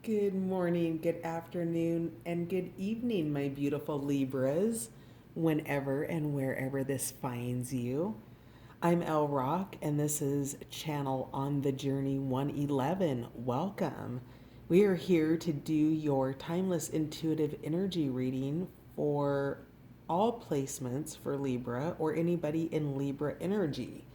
Good morning, good afternoon, and good evening, my beautiful Libras, whenever and wherever this finds you. I'm El Rock, and this is Channel on the Journey 111. Welcome. We are here to do your timeless intuitive energy reading for all placements for Libra or anybody in Libra energy.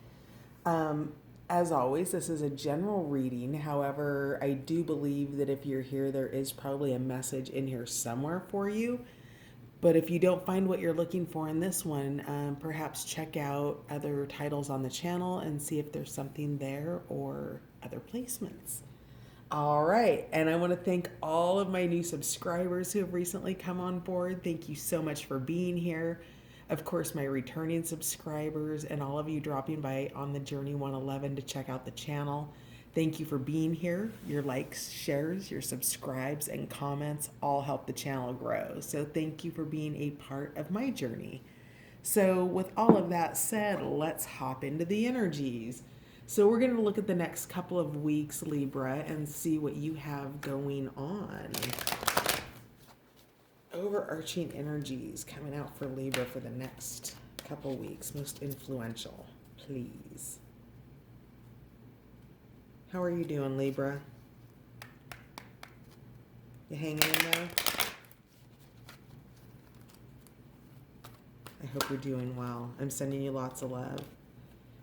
Um, as always, this is a general reading. However, I do believe that if you're here, there is probably a message in here somewhere for you. But if you don't find what you're looking for in this one, perhaps check out other titles on the channel and see if there's something there or other placements. All right. And I want to thank all of my new subscribers who have recently come on board. Thank you so much for being here. Of course, my returning subscribers and all of you dropping by on the Journey 111 to check out the channel. Thank you for being here. Your likes, shares, your subscribes, and comments all help the channel grow. So thank you for being a part of my journey. So, with all of that said, let's hop into the energies. So, we're going to look at the next couple of weeks, Libra, and see what you have going on. Overarching energies coming out for Libra for the next couple weeks, most influential, please. How are you doing, Libra? You hanging in there? I hope you're doing well. I'm sending you lots of love.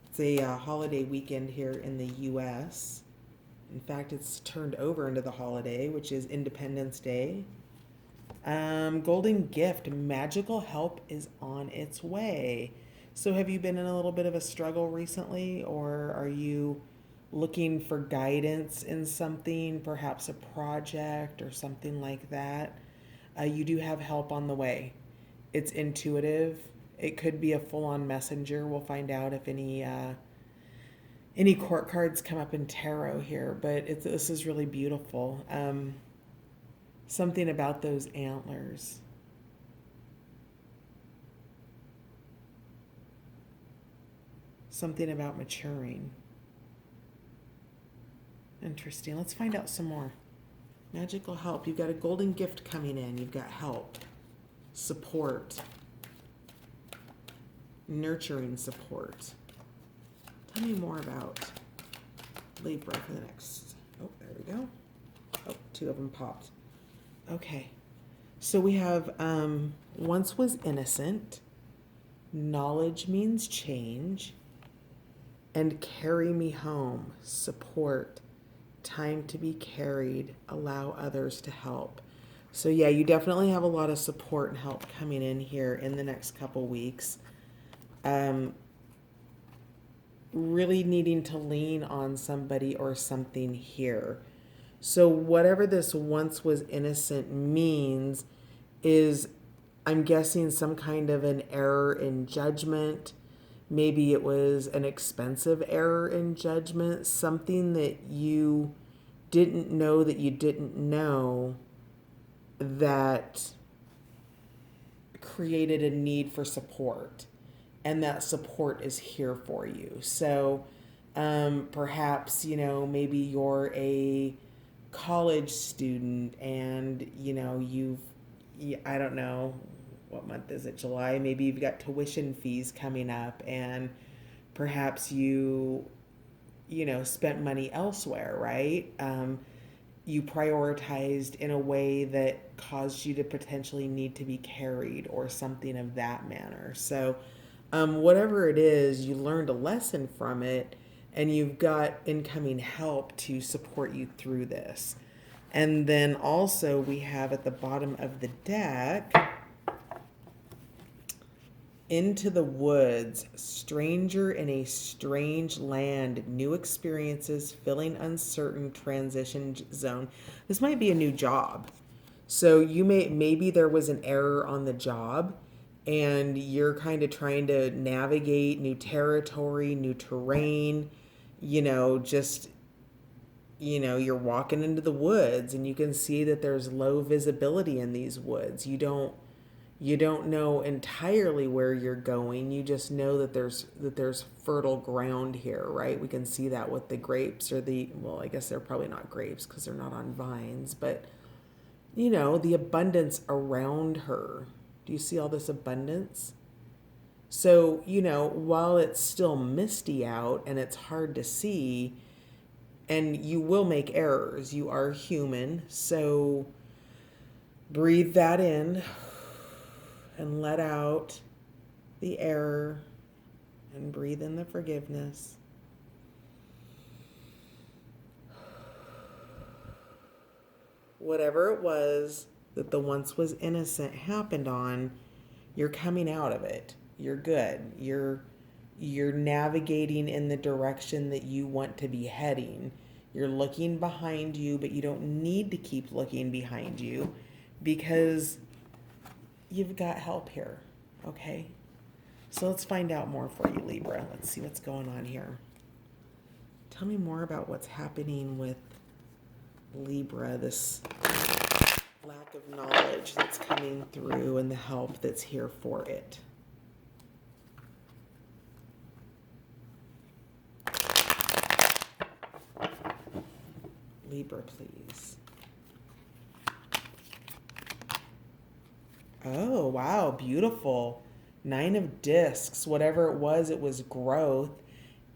It's a holiday weekend here in the U.S. In fact, it's turned over into the holiday, which is Independence Day. Golden gift, magical help is on its way. So, have you been in a little bit of a struggle recently, or are you looking for guidance in something, perhaps a project or something like that? You do have help on the way. It's intuitive. It could be a full-on messenger. We'll find out if any court cards come up in tarot here, but this is really beautiful. Something about those antlers. Something about maturing. Interesting. Let's find out some more. Magical help. You've got a golden gift coming in. You've got help, support, nurturing support. Tell me more about Libra for the next. Oh, there we go. Oh, two of them popped. Okay. So we have once was innocent, knowledge means change, and carry me home, support, time to be carried, allow others to help. So yeah, you definitely have a lot of support and help coming in here in the next couple weeks. Really needing to lean on somebody or something here. So whatever this once was innocent means is, I'm guessing, some kind of an error in judgment. Maybe it was an expensive error in judgment, something that you didn't know that you didn't know that created a need for support. And that support is here for you. So perhaps, maybe you're a college student and, I don't know, what month is it? July. Maybe you've got tuition fees coming up and perhaps spent money elsewhere, right? You prioritized in a way that caused you to potentially need to be carried or something of that manner. So, whatever it is, you learned a lesson from it and you've got incoming help to support you through this. And then also we have at the bottom of the deck, into the woods, stranger in a strange land, new experiences, filling uncertain transition zone. This might be a new job. So maybe there was an error on the job and you're kind of trying to navigate new territory, new terrain, you're walking into the woods and you can see that there's low visibility in these woods. You don't know entirely where you're going. You just know that there's fertile ground here, right? We can see that with the grapes or well, I guess they're probably not grapes because they're not on vines, but the abundance around her. Do you see all this abundance? So, while it's still misty out and it's hard to see, and you will make errors, you are human. So, breathe that in and let out the error and breathe in the forgiveness. Whatever it was that the once was innocent happened on, you're coming out of it. You're good. You're navigating in the direction that you want to be heading. You're looking behind you, but you don't need to keep looking behind you because you've got help here. Okay? So let's find out more for you, Libra. Let's see what's going on here. Tell me more about what's happening with Libra, this lack of knowledge that's coming through and the help that's here for it. Libra, please. Oh, wow, beautiful. 9 of discs. Whatever it was growth.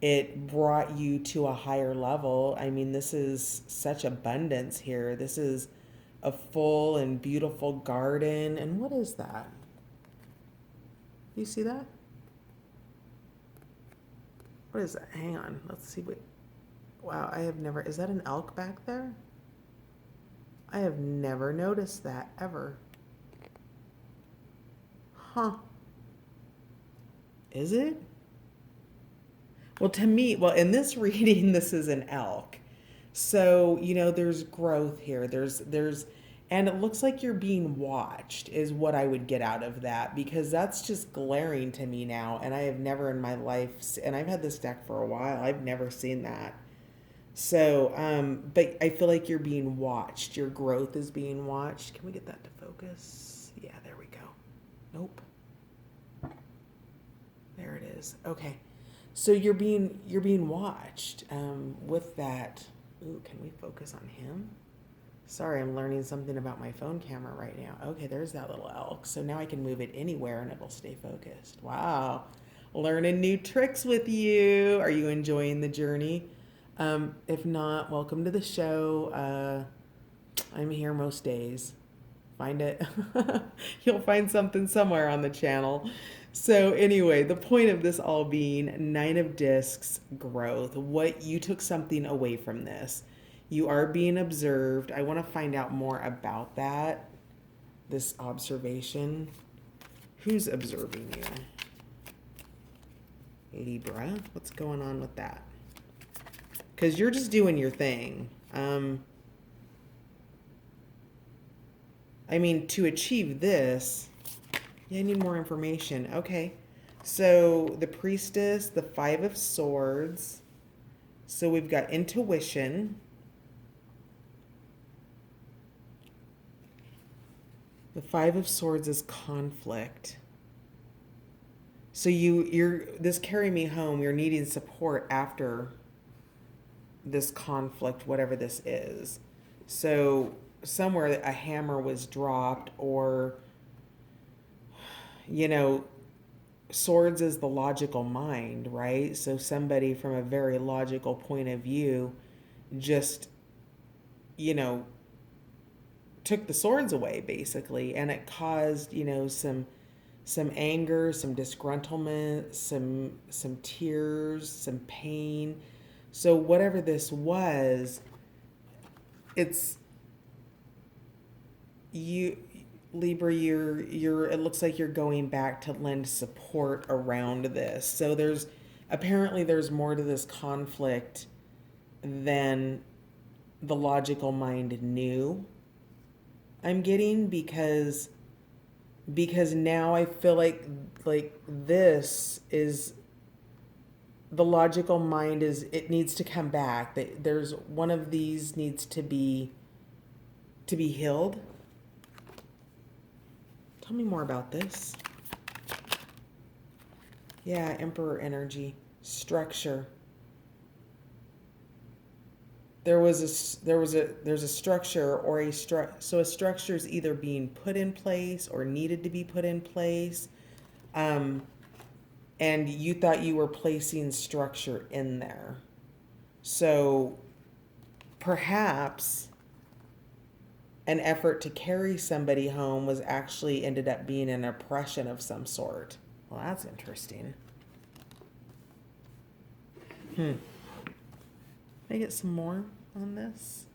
It brought you to a higher level. I mean, this is such abundance here. This is a full and beautiful garden. And what is that? You see that? What is that? Hang on. Let's see what. Wow, I have never. Is that an elk back there? I have never noticed that ever. Huh. Is it? Well, to me, in this reading, this is an elk. So, there's growth here. And it looks like you're being watched is what I would get out of that, because that's just glaring to me now. And I have never in my life, and I've had this deck for a while, I've never seen that. So, but I feel like you're being watched. Your growth is being watched. Can we get that to focus? Yeah, there we go. Nope. There it is. Okay. So you're being watched with that. Ooh, can we focus on him? Sorry, I'm learning something about my phone camera right now. Okay, there's that little elk. So now I can move it anywhere and it'll stay focused. Wow. Learning new tricks with you. Are you enjoying the journey? If not, welcome to the show. I'm here most days. Find it. You'll find something somewhere on the channel. So anyway, the point of this all being 9 of discs, growth. What you took something away from this. You are being observed. I want to find out more about that. This observation. Who's observing you? Libra. What's going on with that? Because you're just doing your thing. I mean, to achieve this, I need more information. Okay. So the priestess, the 5 of swords. So we've got intuition. The 5 of swords is conflict. So this carry me home, you're needing support after this conflict, whatever this is. So somewhere a hammer was dropped, or swords is the logical mind, right? So somebody from a very logical point of view just took the swords away, basically, and it caused some anger, some disgruntlement, some tears, some pain. So whatever this was, it's you, Libra, it looks like you're going back to lend support around this. So there's more to this conflict than the logical mind knew. I'm getting, because now I feel like this is the logical mind it needs to come back. That there's one of these needs to be healed. Tell me more about this. Yeah, Emperor energy, structure. There's a structure or so a structure is either being put in place or needed to be put in place. Um, and you thought you were placing structure in there. So perhaps an effort to carry somebody home was actually ended up being an oppression of some sort. Well, that's interesting. Can I get some more on this?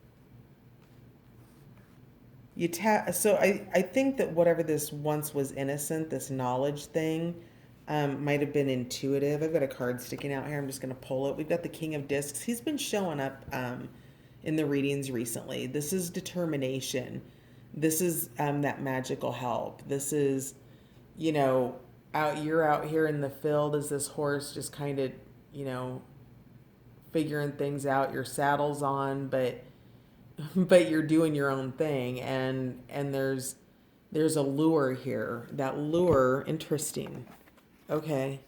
So I think that whatever this once was innocent, this knowledge thing, might have been intuitive. I've got a card sticking out here. I'm just going to pull it. We've got the King of Discs. He's been showing up in the readings recently. This is determination. This is that magical help. This is, you know, you're out here in the field as this horse just kind of, you know, figuring things out. Your saddle's on, but you're doing your own thing, and there's a lure here. That lure, interesting. Okay.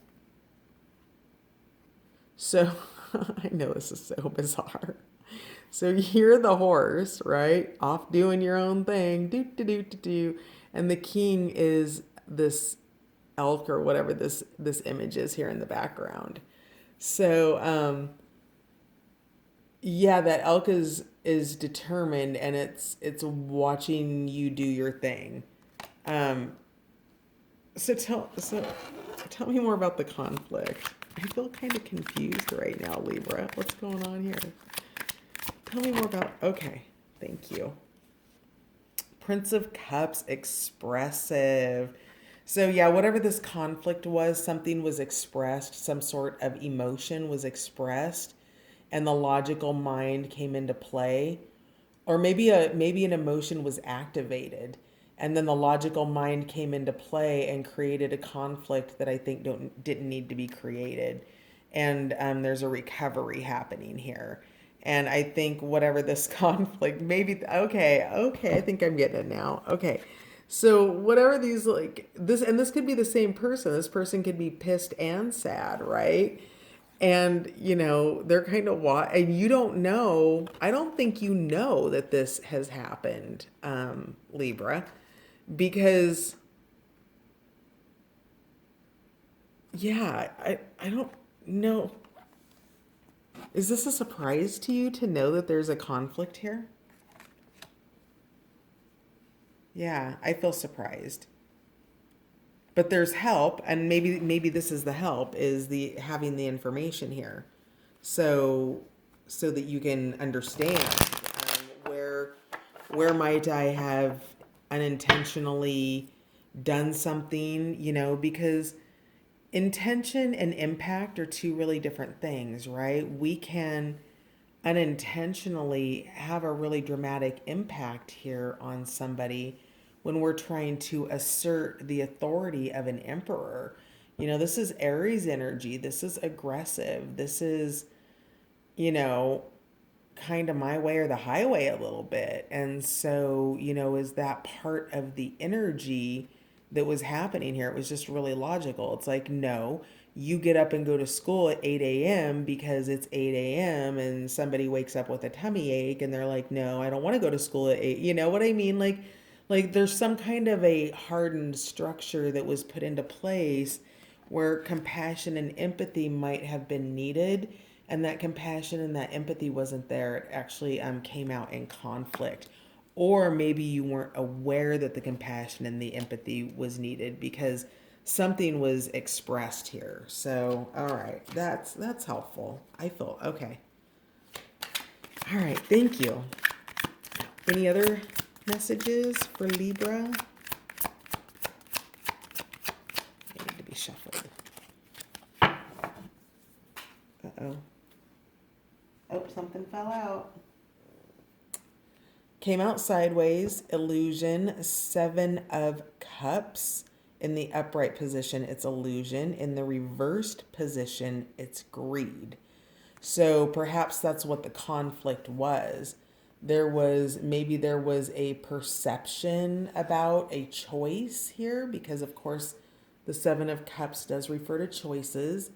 So I know this is so bizarre. So you're the horse, right? Off doing your own thing. Do do do do do. And the king is this elk or whatever this image is here in the background. So yeah, that elk is determined and it's watching you do your thing. Um so tell me more about the conflict. I feel kind of confused right now, Libra. What's going on here? Tell me more about. Okay, thank you. Prince of Cups, expressive. So yeah, whatever this conflict was, something was expressed, some sort of emotion was expressed, and the logical mind came into play, or maybe an emotion was activated, and then the logical mind came into play and created a conflict that I think didn't need to be created, and there's a recovery happening here. And I think whatever this conflict, maybe, okay, I think I'm getting it now. Okay. So whatever these like this, and this could be the same person. This person could be pissed and sad, right? And you know they're kind of and you don't know. I don't think you know that this has happened, Libra, because yeah, I don't know. Is this a surprise to you to know that there's a conflict here? Yeah, I feel surprised. But there's help, and maybe this is the help, is the having the information here. So so that you can understand where might I have unintentionally done something, you know, because intention and impact are two really different things, right? We can unintentionally have a really dramatic impact here on somebody when we're trying to assert the authority of an emperor. You know, this is Aries energy. This is aggressive. This is, you know, kind of my way or the highway a little bit. And so, you know, is that part of the energy that was happening here? It was just really logical. It's like, no, you get up and go to school at 8 a.m. because it's 8 a.m. and somebody wakes up with a tummy ache and they're like, no, I don't want to go to school at 8. You know what I mean? Like there's some kind of a hardened structure that was put into place where compassion and empathy might have been needed, and that compassion and that empathy wasn't there. It actually came out in conflict. Or maybe you weren't aware that the compassion and the empathy was needed because something was expressed here. So, all right, that's helpful. I feel okay. All right, thank you. Any other messages for Libra? They need to be shuffled. Uh-oh. Oh, something fell out. Came out sideways, illusion, 7 of Cups. In the upright position, it's illusion. In the reversed position, it's greed. So perhaps that's what the conflict was. there was a perception about a choice here, because of course the Seven of Cups does refer to choices,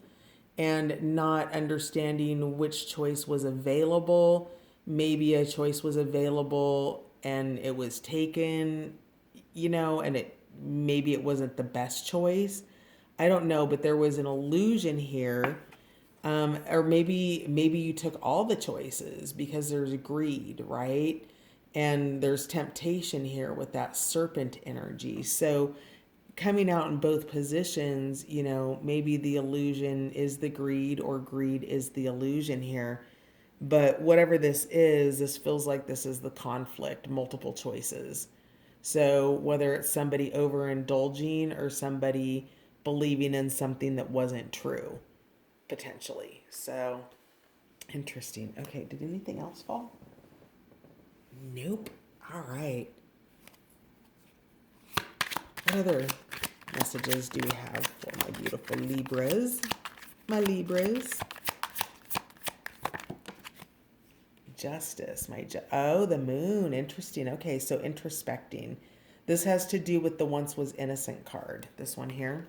and not understanding which choice was available. Maybe a choice was available and it was taken, and maybe it wasn't the best choice. I don't know, but there was an illusion here. Or maybe you took all the choices, because there's greed, right? And there's temptation here with that serpent energy. So coming out in both positions, maybe the illusion is the greed, or greed is the illusion here. But whatever this feels like this is the conflict, multiple choices. So whether it's somebody overindulging or somebody believing in something that wasn't true, potentially. So interesting. Okay, did anything else fall? Nope. All right. What other messages do we have for my beautiful Libras? My Libras. Justice. The moon. Interesting. Okay, so introspecting. This has to do with the once was innocent card. This one here.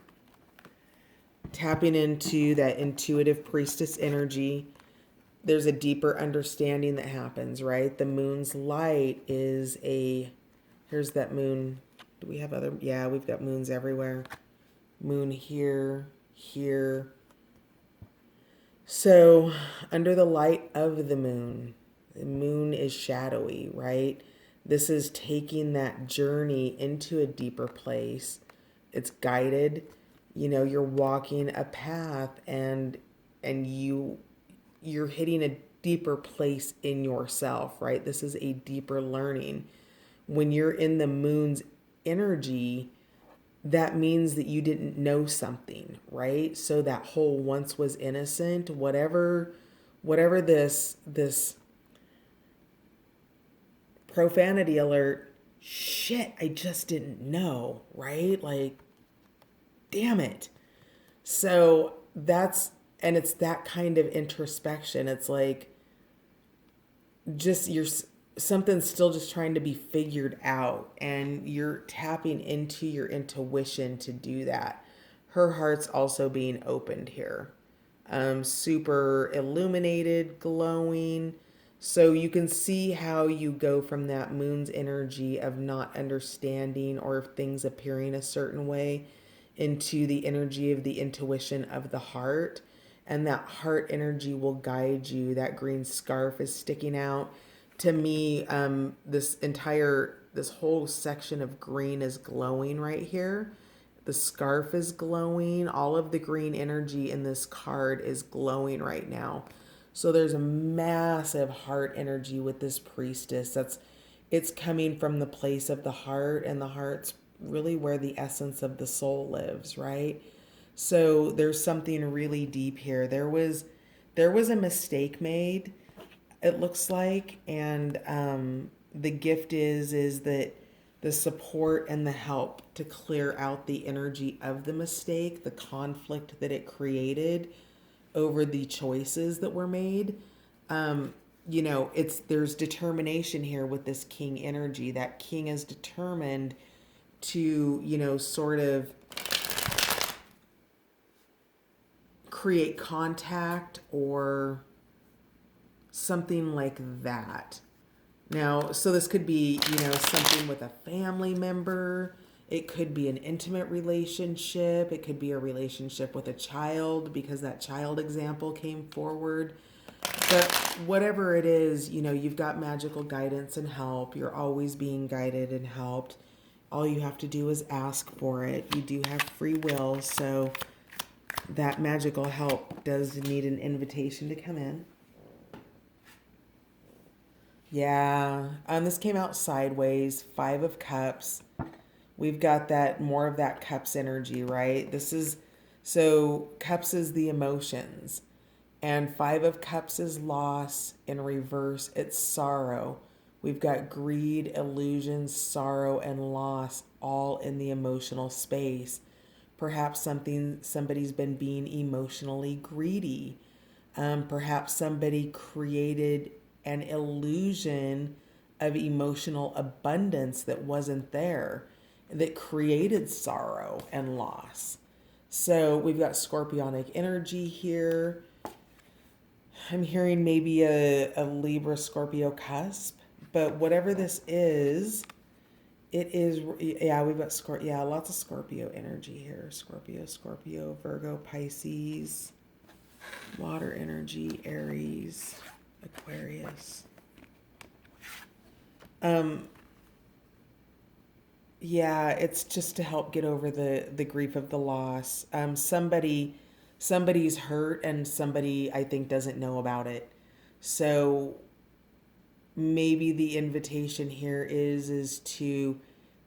Tapping into that intuitive priestess energy. There's a deeper understanding that happens, right? The moon's light is here's that moon. Do we have other? Yeah, we've got moons everywhere. Moon here, here. So, under the light of the moon is shadowy, right? This is taking that journey into a deeper place. It's guided. You're walking a path, and you're hitting a deeper place in yourself, right? This is a deeper learning. When you're in the moon's energy, that means that you didn't know something, right? So that whole once was innocent, whatever this profanity alert, shit, I just didn't know, right? Like, damn it. So it's that kind of introspection. It's like, just something's still just trying to be figured out, and you're tapping into your intuition to do that. Her heart's also being opened here. Super illuminated, glowing. So you can see how you go from that moon's energy of not understanding or things appearing a certain way into the energy of the intuition of the heart. And that heart energy will guide you. That green scarf is sticking out. To me, this whole section of green is glowing right here. The scarf is glowing. All of the green energy in this card is glowing right now. So there's a massive heart energy with this priestess. It's coming from the place of the heart, and the heart's really where the essence of the soul lives, right? So there's something really deep here. There was a mistake made, it looks like, and the gift is that the support and the help to clear out the energy of the mistake, the conflict that it created over the choices that were made. There's determination here with this king energy. That king is determined to, sort of create contact or something like that. Now, so this could be, something with a family member. It could be an intimate relationship. It could be a relationship with a child, because that child example came forward. But whatever it is, you've got magical guidance and help. You're always being guided and helped. All you have to do is ask for it. You do have free will, so that magical help does need an invitation to come in. Yeah, this came out sideways, 5 of Cups. We've got that more of that Cups energy, right? So Cups is the emotions, and 5 of Cups is loss. In reverse, it's sorrow. We've got greed, illusions, sorrow, and loss all in the emotional space. Perhaps somebody's been being emotionally greedy. Perhaps somebody created an illusion of emotional abundance that wasn't there, that created sorrow and loss. So we've got scorpionic energy here. I'm hearing maybe a Libra Scorpio cusp, but whatever this is, it is, yeah, we've got lots of Scorpio energy here. Scorpio, Virgo, Pisces, water energy, Aries, Aquarius. Yeah, it's just to help get over the grief of the loss. Somebody's hurt and somebody I think doesn't know about it. So maybe the invitation here is to,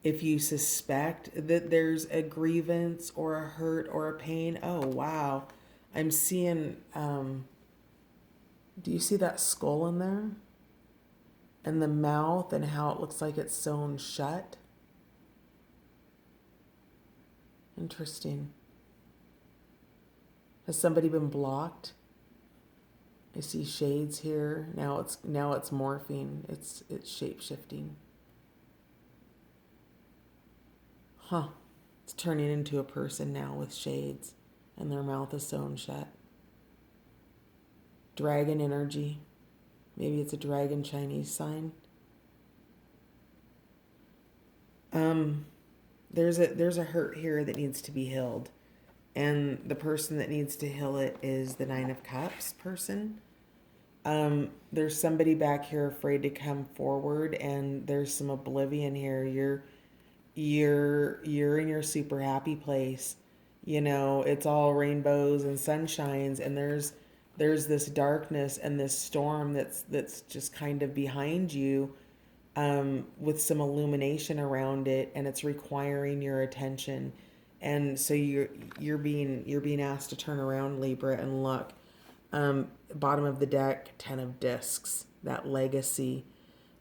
if you suspect that there's a grievance or a hurt or a pain, oh wow. I'm seeing do you see that skull in there? And the mouth and how it looks like it's sewn shut? Interesting. Has somebody been blocked? I see shades here. Now it's morphing. It's shape shifting. Huh. It's turning into a person now with shades and their mouth is sewn shut. Dragon energy. Maybe it's a dragon Chinese sign. There's a hurt here that needs to be healed. And the person that needs to heal it is the Nine of Cups person. There's somebody back here afraid to come forward, and there's some oblivion here. You're in your super happy place. You know, it's all rainbows and sunshines, and there's this darkness and this storm that's just kind of behind you, with some illumination around it, and it's requiring your attention. And so you're being asked to turn around, Libra, and look. Bottom of the deck, 10 of discs, that legacy.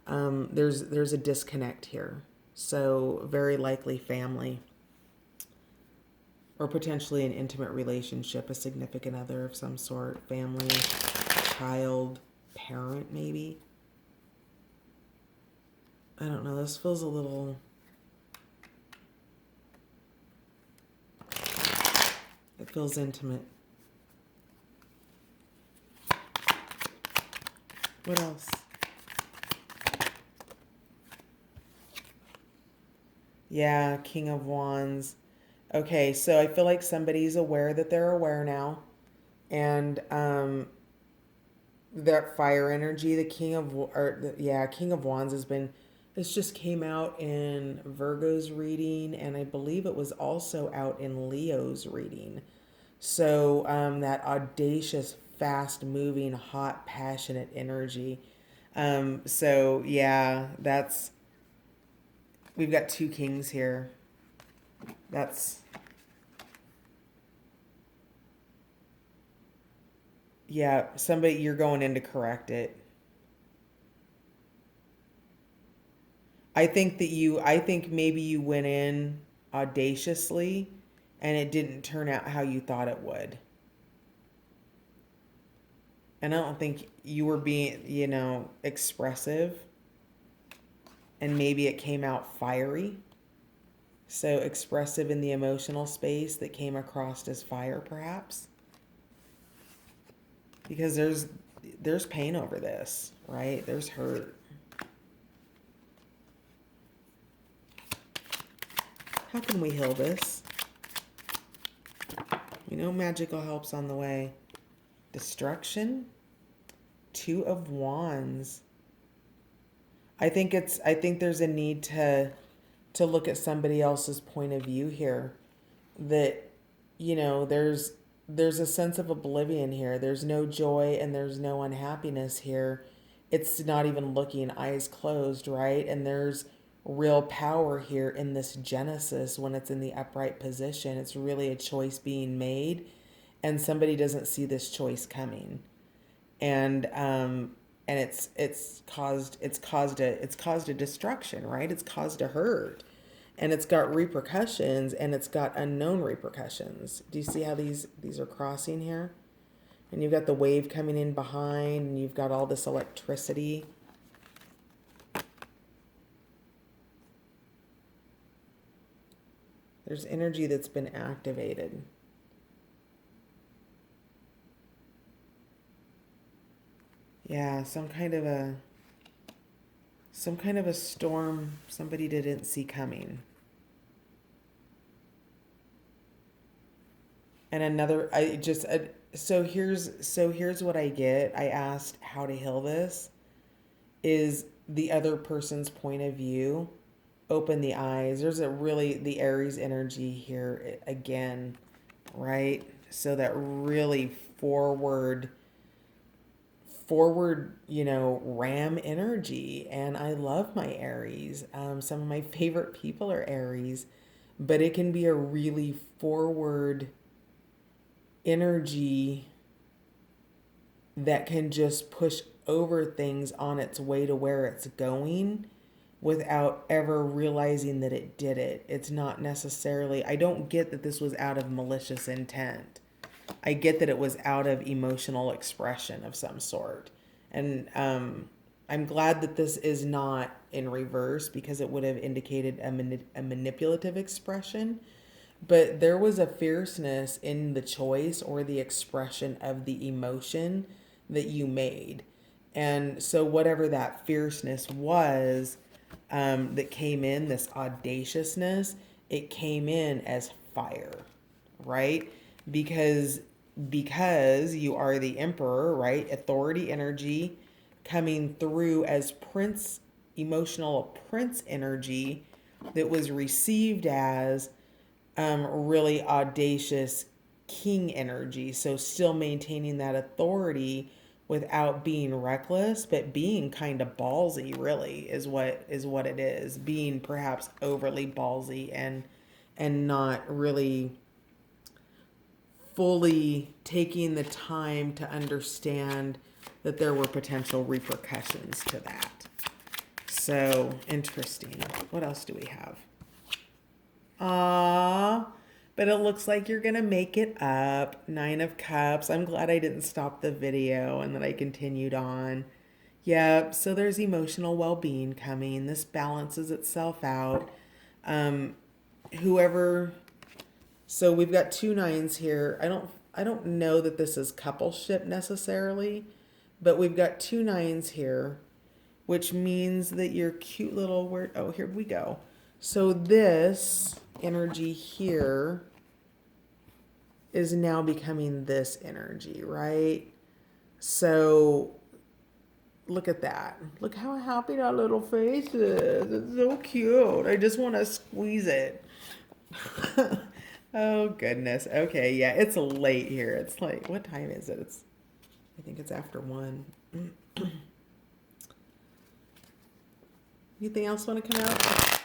There's a disconnect here. So very likely family, or potentially an intimate relationship, a significant other of some sort, family, child, parent maybe. I don't know, this feels a little... It feels intimate. What else? Yeah, King of Wands. Okay, so I feel like somebody's aware that they're aware now. And that fire energy, the King of Wands has been, this just came out in Virgo's reading, and I believe it was also out in Leo's reading. So that audacious, fast moving, hot, passionate energy. So yeah, we've got two kings here. Yeah, somebody, you're going in to correct it. I think maybe you went in audaciously and it didn't turn out how you thought it would. And I don't think you were being, expressive, and maybe it came out fiery. So expressive in the emotional space that came across as fire, perhaps. Because there's pain over this, right? There's hurt. How can we heal this? Magical help's on the way. Destruction. 2 of Wands. I think there's a need to look at somebody else's point of view here. That, there's a sense of oblivion here. There's no joy and there's no unhappiness here. It's not even looking, eyes closed, right? And there's real power here in this Genesis when it's in the upright position. It's really a choice being made, and somebody doesn't see this choice coming. And it's caused a destruction, right? It's caused a hurt. And it's got repercussions, and it's got unknown repercussions. Do you see how these are crossing here? And you've got the wave coming in behind, and you've got all this electricity. There's energy that's been activated. Yeah, some kind of a storm somebody didn't see coming. And another, I just so here's what I get. I asked how to heal this is the other person's point of view. Open the eyes. There's a really the Aries energy here again, right? So that really forward, ram energy. And I love my Aries. Some of my favorite people are Aries, but it can be a really forward energy that can just push over things on its way to where it's going without ever realizing that it did it. It's not necessarily, I don't get that this was out of malicious intent. I get that it was out of emotional expression of some sort. And I'm glad that this is not in reverse because it would have indicated a manipulative expression. But there was a fierceness in the choice or the expression of the emotion that you made. And so, whatever that fierceness was that came in, this audaciousness, it came in as fire, right? Because you are the emperor, right? Authority energy coming through as prince, emotional prince energy that was received as really audacious king energy. So still maintaining that authority without being reckless, but being kind of ballsy really is what it is. Being perhaps overly ballsy and not really fully taking the time to understand that there were potential repercussions to that. So interesting. What else do we have? But it looks like you're gonna make it up. 9 of Cups. I'm glad I didn't stop the video and that I continued on. Yep, so there's emotional well-being coming. This balances itself out. Whoever So we've got 2 9s here. I don't know that this is coupleship necessarily, but we've got 2 9s here, which means that your cute little word. Oh, here we go. So this energy here is now becoming this energy, right? So look at that. Look how happy that little face is. It's so cute. I just want to squeeze it. Oh goodness. Okay, yeah, it's late here. It's like, what time is it? I think it's after 1. Anything else want to come out?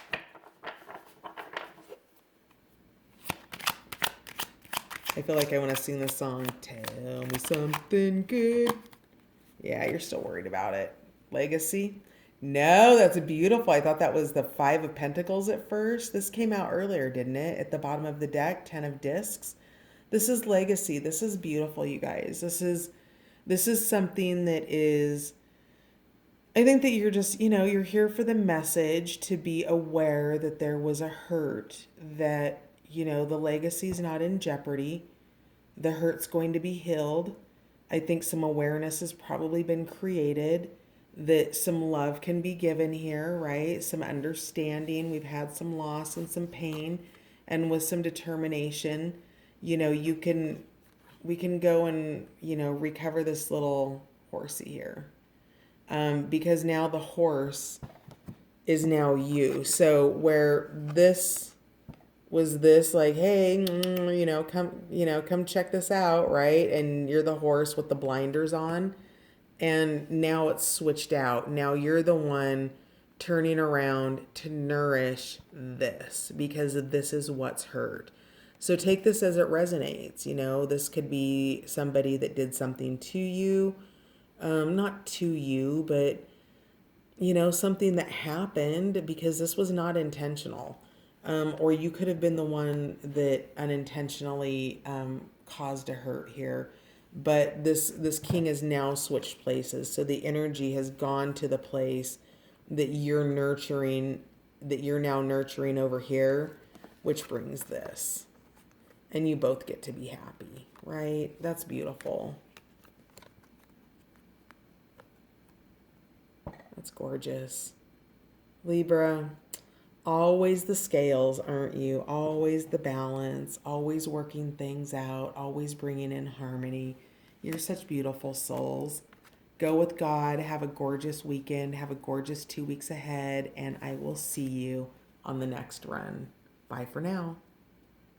I feel like I want to sing this song. Tell me something good. Yeah, you're still worried about it. Legacy? No, that's beautiful. I thought that was the 5 of Pentacles at first. This came out earlier, didn't it? At the bottom of the deck, 10 of Discs. This is Legacy. This is beautiful, you guys. This is something that is, I think that you're just, you're here for the message to be aware that there was a hurt, that, the legacy is not in jeopardy. The hurt's going to be healed. I think some awareness has probably been created, that some love can be given here, right? Some understanding. We've had some loss and some pain, and with some determination, we can go and, recover this little horsey here. Because now the horse is now you. So where this was this like, hey, come check this out, right? And you're the horse with the blinders on. And now it's switched out. Now you're the one turning around to nourish this because this is what's hurt. So take this as it resonates. This could be somebody that did something to you, not to you, but, something that happened because this was not intentional. Or you could have been the one that unintentionally caused a hurt here. But this king has now switched places. So the energy has gone to the place that you're now nurturing over here, which brings this. And you both get to be happy, right? That's beautiful. That's gorgeous. Libra, always the scales, aren't you? Always the balance, always working things out, always bringing in harmony. You're such beautiful souls. Go with God. Have a gorgeous weekend. Have a gorgeous 2 weeks ahead. And I will see you on the next run. Bye for now.